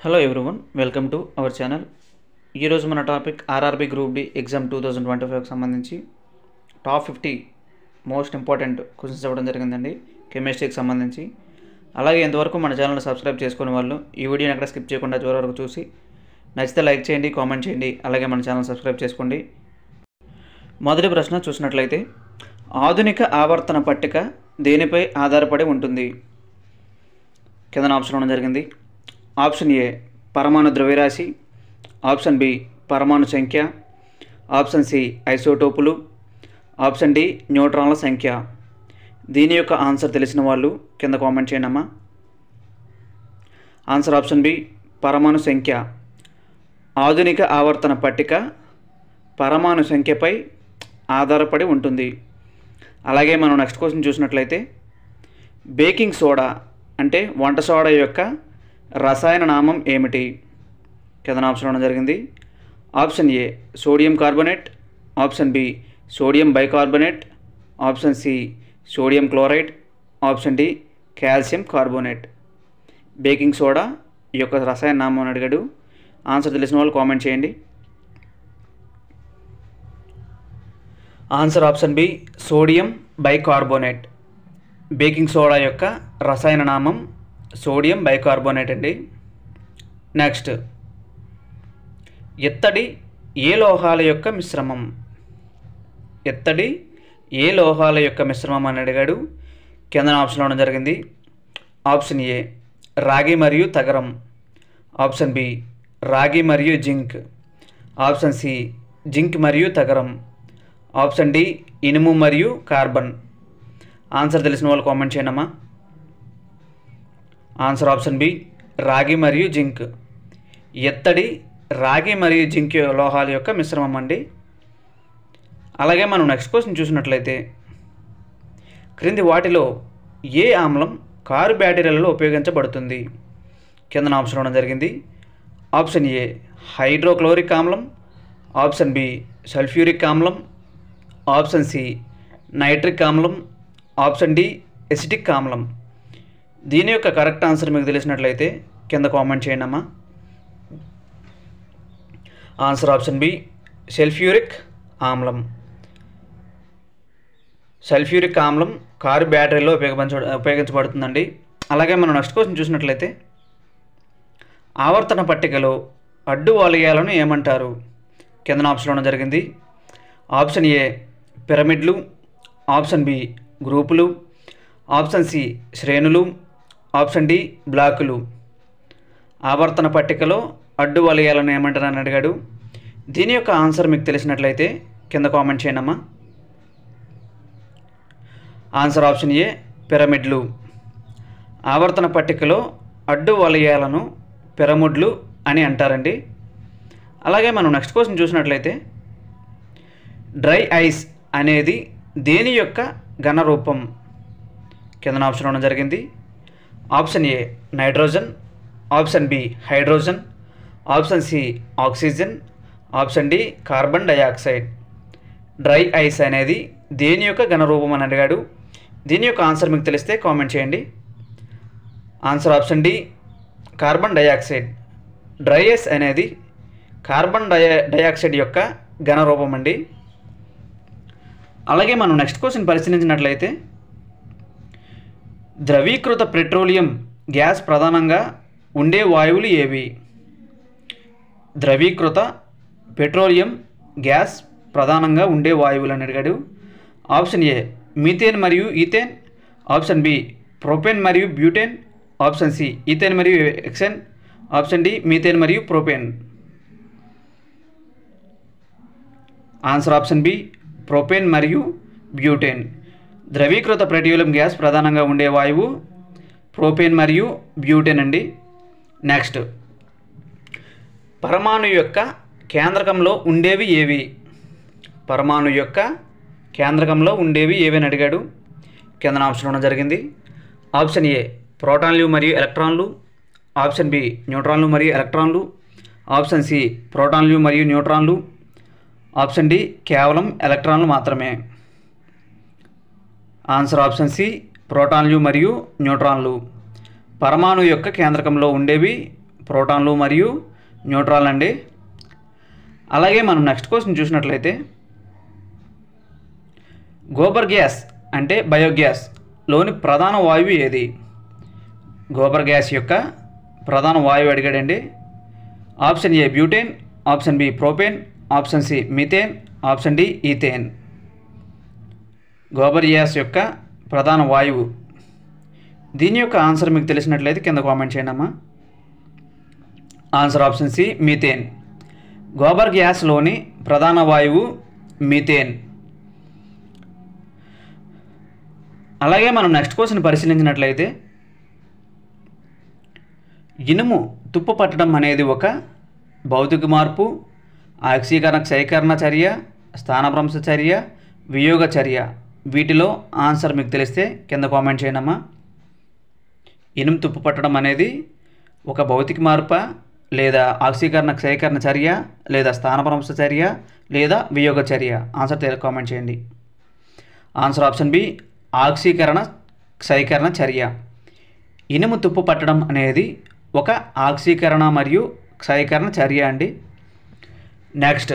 Hello everyone, welcome to our channel. ఈరోజు మన topic RRB group D exam 2025కి సంబంధించి టాప్ 50 మోస్ట్ ఇంపార్టెంట్ క్వశ్చన్స్ ఇవ్వడం జరిగిందండి కెమిస్ట్రీకి సంబంధించి. అలాగే ఇంతవరకు మన ఛానల్ని సబ్స్క్రైబ్ చేసుకునే వాళ్ళు ఈ వీడియోని ఎక్కడ స్కిప్ చేయకుండా చివరి వరకు చూసి నచ్చితే లైక్ చేయండి, కామెంట్ చేయండి, అలాగే మన ఛానల్ సబ్స్క్రైబ్ చేసుకోండి. మొదటి ప్రశ్న చూసినట్లయితే, ఆధునిక ఆవర్తన పట్టిక దేనిపై ఆధారపడి ఉంటుంది? కింద ఆప్షన్ ఇవ్వడం జరిగింది. ఆప్షన్ ఏ పరమాణు ద్రవ్యరాశి, ఆప్షన్ బి పరమాణు సంఖ్య, ఆప్షన్ సి ఐసోటోపులు, ఆప్షన్ డి న్యూట్రాన్ల సంఖ్య. దీని యొక్క ఆన్సర్ తెలిసిన వాళ్ళు కింద కామెంట్ చేయండి అమ్మా. ఆన్సర్ ఆప్షన్ బి పరమాణు సంఖ్య. ఆధునిక ఆవర్తన పట్టిక పరమాణు సంఖ్యపై ఆధారపడి ఉంటుంది. అలాగే మనం నెక్స్ట్ క్వశ్చన్ చూసినట్లయితే, బేకింగ్ సోడా అంటే వంట సోడా యొక్క రసాయన నామం ఏమిటి? కింద ఆప్షన్ ఇవ్వడం జరిగింది. Option A sodium carbonate, option B sodium bicarbonate, option C sodium chloride, option D calcium carbonate. Baking soda ఈ యొక్క రసాయన నామం అని అడిగాడు. ఆన్సర్ తెలిసిన వాళ్ళు కామెంట్ చేయండి. Answer option B sodium bicarbonate. Baking soda యొక్క రసాయన నామం సోడియం బైకార్బోనేట్ అండి. నెక్స్ట్, ఇత్తడి ఏ లోహాల యొక్క మిశ్రమం? ఇత్తడి ఏ లోహాల యొక్క మిశ్రమం అని అడిగాడు. కింద ఆప్షన్ ఇవ్వడం జరిగింది. ఆప్షన్ ఏ రాగి మరియు తగరం, ఆప్షన్ బి రాగి మరియు జింక్, ఆప్షన్ సి జింక్ మరియు తగరం, ఆప్షన్ డి ఇనుము మరియు కార్బన్. ఆన్సర్ తెలిసిన వాళ్ళు కామెంట్ చేయండి అమ్మా. ఆన్సర్ ఆప్షన్ బి రాగి మరియు జింక్. ఇత్తడి రాగి మరియు జింక్ లోహాల యొక్క మిశ్రమం అండి. అలాగే మనం నెక్స్ట్ క్వశ్చన్ చూసినట్లయితే, క్రింది వాటిలో ఏ ఆమ్లం కారు బ్యాటరీలలో ఉపయోగించబడుతుంది? కింద ఆప్షన్ ఇవ్వడం జరిగింది. ఆప్షన్ ఏ హైడ్రోక్లోరిక్ ఆమ్లం, ఆప్షన్ బి సల్ఫ్యూరిక్ ఆమ్లం, ఆప్షన్ సి నైట్రిక్ ఆమ్లం, ఆప్షన్ డి ఎసిటిక్ ఆమ్లం. దీని యొక్క కరెక్ట్ ఆన్సర్ మీకు తెలిసినట్లయితే కింద కామెంట్ చేయండి అమ్మా. ఆన్సర్ ఆప్షన్ బి సల్ఫ్యూరిక్ ఆమ్లం. సల్ఫ్యూరిక్ ఆమ్లం కారు బ్యాటరీలో ఉపయోగించబడుతుందండి. అలాగే మనం నెక్స్ట్ క్వశ్చన్ చూసినట్లయితే, ఆవర్తన పట్టికలో అడ్డు వలయాలను ఏమంటారు? కింద ఆప్షన్ ఇవ్వడం జరిగింది. ఆప్షన్ ఏ పిరమిడ్లు, ఆప్షన్ బి గ్రూపులు, ఆప్షన్ సి శ్రేణులు, ఆప్షన్ డి బ్లాకులు. ఆవర్తన పట్టికలో అడ్డు వలయాలను ఏమంటారని అడిగాడు. దీని యొక్క ఆన్సర్ మీకు తెలిసినట్లయితే కింద కామెంట్ చేయండి అమ్మా. ఆన్సర్ ఆప్షన్ ఏ పిరమిడ్లు. ఆవర్తన పట్టికలో అడ్డు వలయాలను పిరమిడ్లు అని అంటారండి. అలాగే మనం నెక్స్ట్ క్వశ్చన్ చూసినట్లయితే, డ్రై ఐస్ అనేది దేని యొక్క ఘనరూపం? కింద ఆప్షన్ ఇవ్వడం జరిగింది. Option A nitrogen, option B hydrogen, option C oxygen, option D carbon dioxide. Dry ice అనేది దేని యొక్క ఘనరూపం అని అడిగాడు. దీని యొక్క ఆన్సర్ మీకు తెలిస్తే కామెంట్ చేయండి. Answer option D carbon dioxide. Dry ice అనేది కార్బన్ డయాక్సైడ్ యొక్క ఘనరూపం అండి. అలాగే మనం నెక్స్ట్ క్వశ్చన్ పరిశీలించినట్లయితే, ద్రవీకృత పెట్రోలియం గ్యాస్ ప్రధానంగా ఉండే వాయువులు ఏవి? ద్రవీకృత పెట్రోలియం గ్యాస్ ప్రధానంగా ఉండే వాయువులు అని అడిగాడు. ఆప్షన్ ఏ మీథేన్ మరియు ఈథేన్, ఆప్షన్ బి ప్రొపేన్ మరియు బ్యూటేన్, ఆప్షన్ సి ఈథేన్ మరియు హెక్సేన్, ఆప్షన్ డి మీథేన్ మరియు propane. Answer option B propane మరియు బ్యూటేన్. ద్రవీకృత పెట్రోలియం గ్యాస్ ప్రధానంగా ఉండే వాయువు ప్రొపేన్ మరియు బ్యూటేన్ అండి. నెక్స్ట్, పరమాణు యొక్క కేంద్రకంలో ఉండేవి ఏవి? పరమాణు యొక్క కేంద్రకంలో ఉండేవి ఏవి అని అడిగాడు. కింద ఆప్షన్ ఇవ్వడం జరిగింది. ఆప్షన్ ఏ ప్రోటాన్లు మరియు ఎలక్ట్రాన్లు, ఆప్షన్ బి న్యూట్రాన్లు మరియు ఎలక్ట్రాన్లు, ఆప్షన్ సి ప్రోటాన్లు మరియు న్యూట్రాన్లు, ఆప్షన్ డి కేవలం ఎలక్ట్రాన్లు మాత్రమే. ఆన్సర్ ఆప్షన్ సి ప్రోటాన్లు మరియు న్యూట్రాన్లు. పరమాణు యొక్క కేంద్రకంలో ఉండేవి ప్రోటాన్లు మరియు న్యూట్రాన్లు అండి. అలాగే మనం నెక్స్ట్ క్వశ్చన్ చూసినట్లయితే గోబర్ గ్యాస్ అంటే బయోగ్యాస్లోని ప్రధాన వాయువు ఏది? గోబర్ గ్యాస్ యొక్క ప్రధాన వాయువు అడిగాడండి. Option A butane, option B propane, option C methane, option D ethane. Gobar gas యొక్క ప్రధాన వాయువు. దీని యొక్క ఆన్సర్ మీకు తెలిసినట్లయితే కింద కామెంట్ చేయండి అమ్మా. Answer option C methane. Gobar గ్యాస్లోని ప్రధాన వాయువు మీథేన్. అలాగే మనం నెక్స్ట్ క్వశ్చన్ పరిశీలించినట్లయితే ఇనుము తుప్పు పట్టడం అనేది ఒక భౌతిక మార్పు, ఆక్సీకరణ క్షయకరణ చర్య, స్థానభ్రంశ చర్య, వియోగ చర్య. వీటిలో ఆన్సర్ మీకు తెలిస్తే కింద కామెంట్ చేయండి అమ్మా. ఇనుము తుప్పు పట్టడం అనేది ఒక భౌతిక మార్పు, లేదా ఆక్సీకరణ క్షయకరణ చర్య, లేదా స్థానభ్రంశ చర్య, లేదా వియోగ చర్య. ఆన్సర్ కామెంట్ చేయండి. ఆన్సర్ ఆప్షన్ బి ఆక్సీకరణ క్షయకరణ చర్య. ఇనుము తుప్పు పట్టడం అనేది ఒక ఆక్సీకరణ మరియు క్షయకరణ చర్య అండి. నెక్స్ట్,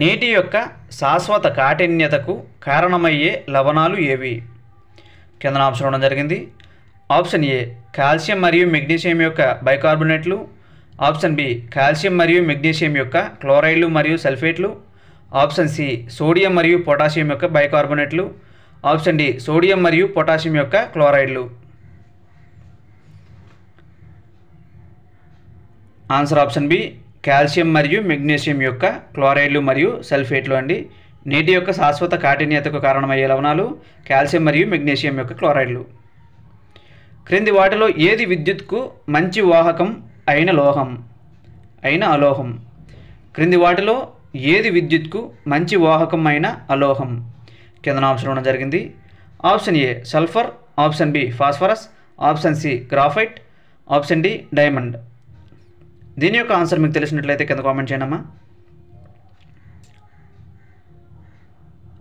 నీటి యొక్క శాశ్వత కాఠిన్యతకు కారణమయ్యే లవణాలు ఏవి? కింద ఆప్షన్ ఇవ్వడం జరిగింది. ఆప్షన్ ఏ కాల్షియం మరియు మెగ్నీషియం యొక్క బైకార్బోనేట్లు, ఆప్షన్ బి కాల్షియం మరియు మెగ్నీషియం యొక్క క్లోరైడ్లు మరియు సల్ఫేట్లు, ఆప్షన్ సి సోడియం మరియు పొటాషియం యొక్క బైకార్బోనేట్లు, ఆప్షన్ డి సోడియం మరియు పొటాషియం యొక్క క్లోరైడ్లు. ఆన్సర్ ఆప్షన్ బి కాల్షియం మరియు మెగ్నీషియం యొక్క క్లోరైడ్లు మరియు సల్ఫేట్లు అండి. నీటి యొక్క శాశ్వత కాఠిన్యతకు కారణమయ్యే లవణాలు కాల్షియం మరియు మెగ్నీషియం యొక్క క్లోరైడ్లు. క్రింది వాటిలో ఏది విద్యుత్కు మంచి వాహకం అయిన అలోహం? క్రింది వాటిలో ఏది విద్యుత్కు మంచి వాహకం అయిన అలోహం? కింద ఆప్షన్ ఇవ్వడం జరిగింది. Option A sulphur, option B phosphorus, option C graphite, option D diamond. దీని యొక్క ఆన్సర్ మీకు తెలిసినట్లయితే కింద కామెంట్ చేయండి అమ్మా.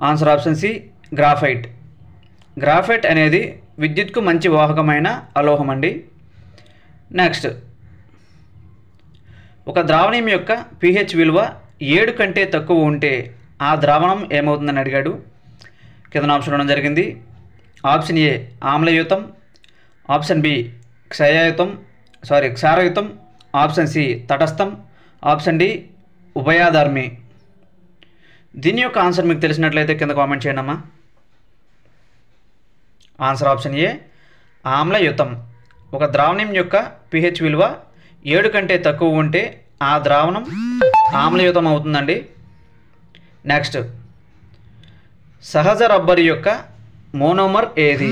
Answer option C graphite. Graphite అనేది విద్యుత్కు మంచి వాహకమైన అలోహం అండి. నెక్స్ట్, ఒక ద్రావణం యొక్క pH విలువ 7 కంటే తక్కువ ఉంటే ఆ ద్రావణం ఏమవుతుందని అడిగాడు. కింద ఆప్షన్ ఇవ్వడం జరిగింది. ఆప్షన్ ఏ ఆమ్లయుతం, ఆప్షన్ బి క్షారయుతం, ఆప్షన్ సి తటస్థం, ఆప్షన్ డి ఉభయధర్మి. దీని యొక్క ఆన్సర్ మీకు తెలిసినట్లయితే కింద కామెంట్ చేయండి అమ్మా. ఆన్సర్ ఆప్షన్ ఏ ఆమ్లయుతం. ఒక ద్రావణం యొక్క pH విలువ 7 కంటే తక్కువ ఉంటే ఆ ద్రావణం ఆమ్లయుతం అవుతుందండి. నెక్స్ట్, సహజ రబ్బరు యొక్క మోనోమర్ ఏది?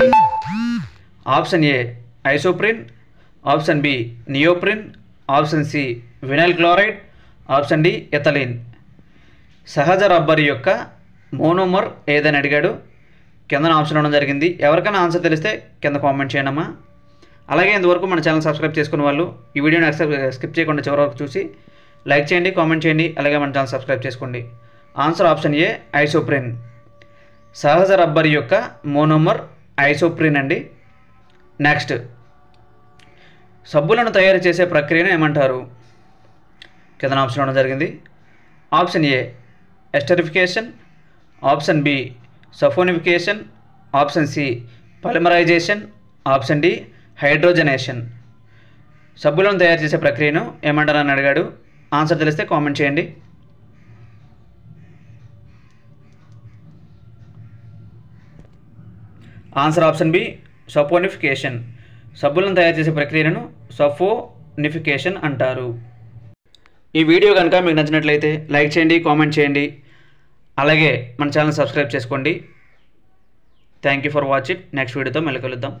Option A isoprene, option B neoprene, option C vinyl chloride, option D ethylene. సహజ రబ్బరు యొక్క మోనోమర్ ఏదని అడిగాడు. కింద ఆప్షన్ ఇవ్వడం జరిగింది. ఎవరికైనా ఆన్సర్ తెలిస్తే కింద కామెంట్ చేయండి అమ్మా. అలాగే ఇంతవరకు మన ఛానల్ సబ్స్క్రైబ్ చేసుకున్న వాళ్ళు ఈ వీడియోని స్కిప్ చేయకుండా చివరి వరకు చూసి లైక్ చేయండి, కామెంట్ చేయండి, అలాగే మన ఛానల్ సబ్స్క్రైబ్ చేసుకోండి. Answer option A isoprene. సహజ రబ్బరు యొక్క మోనోమర్ ఐసోప్రిన్ అండి. నెక్స్ట్, సబ్బులను తయారు చేసే ప్రక్రియను ఏమంటారు? కింద ఆప్షన్ ఇవ్వడం జరిగింది. Option A esterification, option B saponification, option C polymerization, option D hydrogenation. సబ్బులను తయారు చేసే ప్రక్రియను ఏమంటారని అడిగాడు. ఆన్సర్ తెలిస్తే కామెంట్ చేయండి. Answer option B saponification. సబ్బులను తయారు చేసే ప్రక్రియను సఫోనిఫికేషన్ అంటారు. ఈ వీడియో కనుక మీకు నచ్చినట్లయితే లైక్ చేయండి, కామెంట్ చేయండి, అలాగే మన ఛానల్ సబ్స్క్రైబ్ చేసుకోండి. Thank you for watching. Next వీడియోతో మళ్ళీ కలుద్దాం.